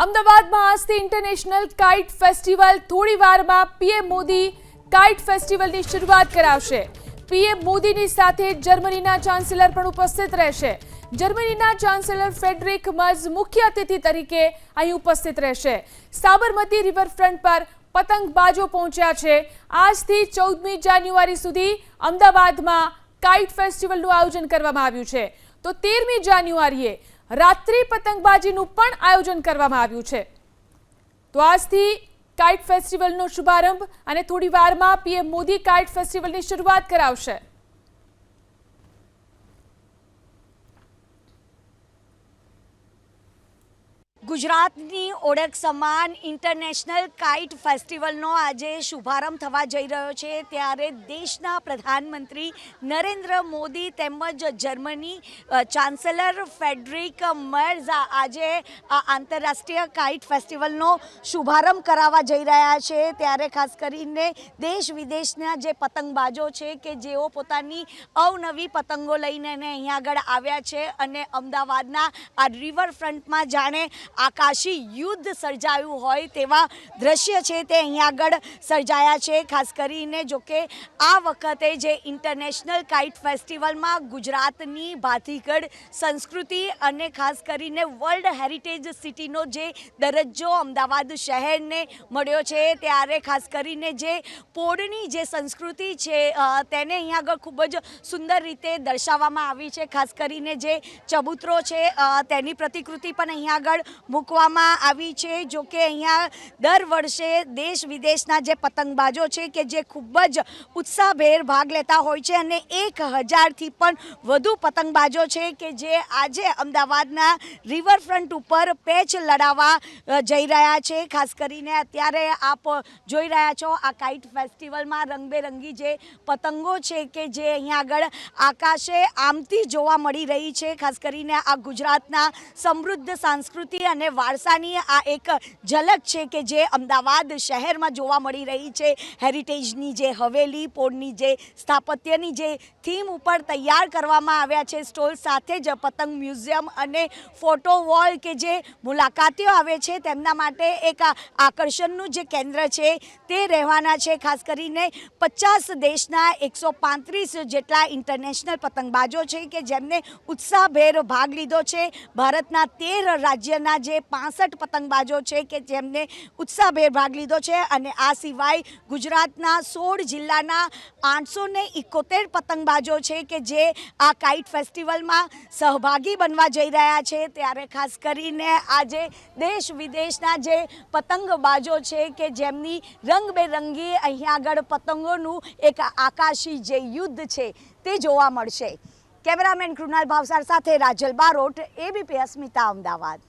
અમદાવાદમાં આજથી international kite festival થોડી વારમાં પીએમ મોદી કાઇટ ફેસ્ટિવલની શરૂઆત કરાવશે। પીએમ મોદીની સાથે જર્મનીના ચાન્સેલર પણ ઉપસ્થિત રહેશે। જર્મનીના ચાન્સેલર ફ્રેડરિક મર્ઝ મુખ્ય અતિથિ તરીકે અહીં ઉપસ્થિત રહેશે। સાબરમતી રિવરફ્રન્ટ પર પતંગબાજો પહોંચ્યા છે। આજથી 14મી જાન્યુઆરી સુધી અમદાવાદમાં કાઇટ ફેસ્ટિવલનું આયોજન કરવામાં આવ્યું છે। તો 13મી જાન્યુઆરીએ રાત્રિ પતંગબાજીનું પણ આયોજન કરવામાં આવ્યું છે। તો આજથી કાઇટ ફેસ્ટિવલનો શુભારંભ અને થોડી વારમાં પીએમ મોદી કાઇટ ફેસ્ટિવલની શરૂઆત કરાવશે। ગુજરાતની ઓળખ સમાન ઇન્ટરનેશનલ કાઇટ ફેસ્ટિવલનો આજે શુભારંભ થવા જઈ રહ્યો છે, ત્યારે દેશના પ્રધાનમંત્રી નરેન્દ્ર મોદી તેમજ જર્મની ચાન્સેલર ફ્રેડરિક મર્ઝ આજે આ આંતરરાષ્ટ્રીય કાઇટ ફેસ્ટિવલનો શુભારંભ કરાવવા જઈ રહ્યા છે। ત્યારે ખાસ કરીને દેશ વિદેશના જે પતંગબાજો છે કે જેઓ પોતાની અવનવી પતંગો લઈને અહીંયા આગળ આવ્યા છે અને અમદાવાદના આ રિવરફ્રન્ટમાં જાણે આકાશી યુદ્ધ સર્જાયું હોય તેવા દ્રશ્ય છે તે અહીંયા આગળ સર્જાયા છે। ખાસ કરીને જો કે આ વખતે જે ઇન્ટરનેશનલ કાઇટ ફેસ્ટિવલમાં ગુજરાતની ભાતીગળ સંસ્કૃતિ અને ખાસ કરીને વર્લ્ડ હેરિટેજ સિટીનો જે દરજ્જો અમદાવાદ શહેરને મળ્યો છે, ત્યારે ખાસ કરીને જે પોળની જે સંસ્કૃતિ છે તેને અહીંયા આગળ ખૂબ જ સુંદર રીતે દર્શાવવામાં આવી છે। ખાસ કરીને જે ચબૂતરો છે તેની પ્રતિકૃતિ પણ અહીંયા આગળ મૂકવામાં આવી છે। જો કે અહીંયા દર વર્ષે દેશ વિદેશના જે પતંગબાજો છે કે જે ખૂબ જ ઉત્સાહભેર ભાગ લેતા હોય છે અને 1000થી પણ વધુ પતંગબાજો છે કે જે આજે અમદાવાદના રિવરફ્રન્ટ ઉપર પેચ લડાવવા જઈ રહ્યા છે। ખાસ કરીને અત્યારે આપ જોઈ રહ્યા છો આ કાઇટ ફેસ્ટિવલમાં રંગબેરંગી જે પતંગો છે કે જે અહીંયા આગળ આકાશે આમતી જોવા મળી રહી છે। ખાસ કરીને આ ગુજરાતના સમૃદ્ધ સંસ્કૃતિ અને વારસાની આ એક ઝલક છે કે જે અમદાવાદ શહેરમાં જોવા મળી રહી છે। હેરિટેજની જે હવેલી, પોળની જે સ્થાપત્યની જે થીમ ઉપર તૈયાર કરવામાં આવ્યા છે સ્ટોલ સાથે જ પતંગ મ્યુઝિયમ અને ફોટો વોલ કે જે મુલાકાતીઓ આવે છે તેમના માટે એક આકર્ષણનું જે કેન્દ્ર છે તે રહેવાના છે। ખાસ કરીને 50 દેશના 135 જેટલા ઇન્ટરનેશનલ પતંગબાજો છે કે જેમને ઉત્સાહભેર ભાગ લીધો છે। ભારતના 13 રાજ્યના જે 65 પતંગબાજો છે કે જેમને ઉત્સાહભેર ભાગ લીધો છે અને આ સિવાય ગુજરાતના 16 જિલ્લાના 871 પતંગબાજો છે કે જે આ કાઇટ ફેસ્ટિવલમાં સહભાગી બનવા જઈ રહ્યા છે। ત્યારે ખાસ કરીને આજે દેશ વિદેશના જે પતંગબાજો છે કે જેમની રંગબેરંગી અહીંયા આગળ પતંગોનું એક આકાશી જે યુદ્ધ છે તે જોવા મળશે। કેમેરામેન કૃણાલ ભાવસાર સાથે રાજલ બારોટ, એબીપી અસ્મિતા, અમદાવાદ।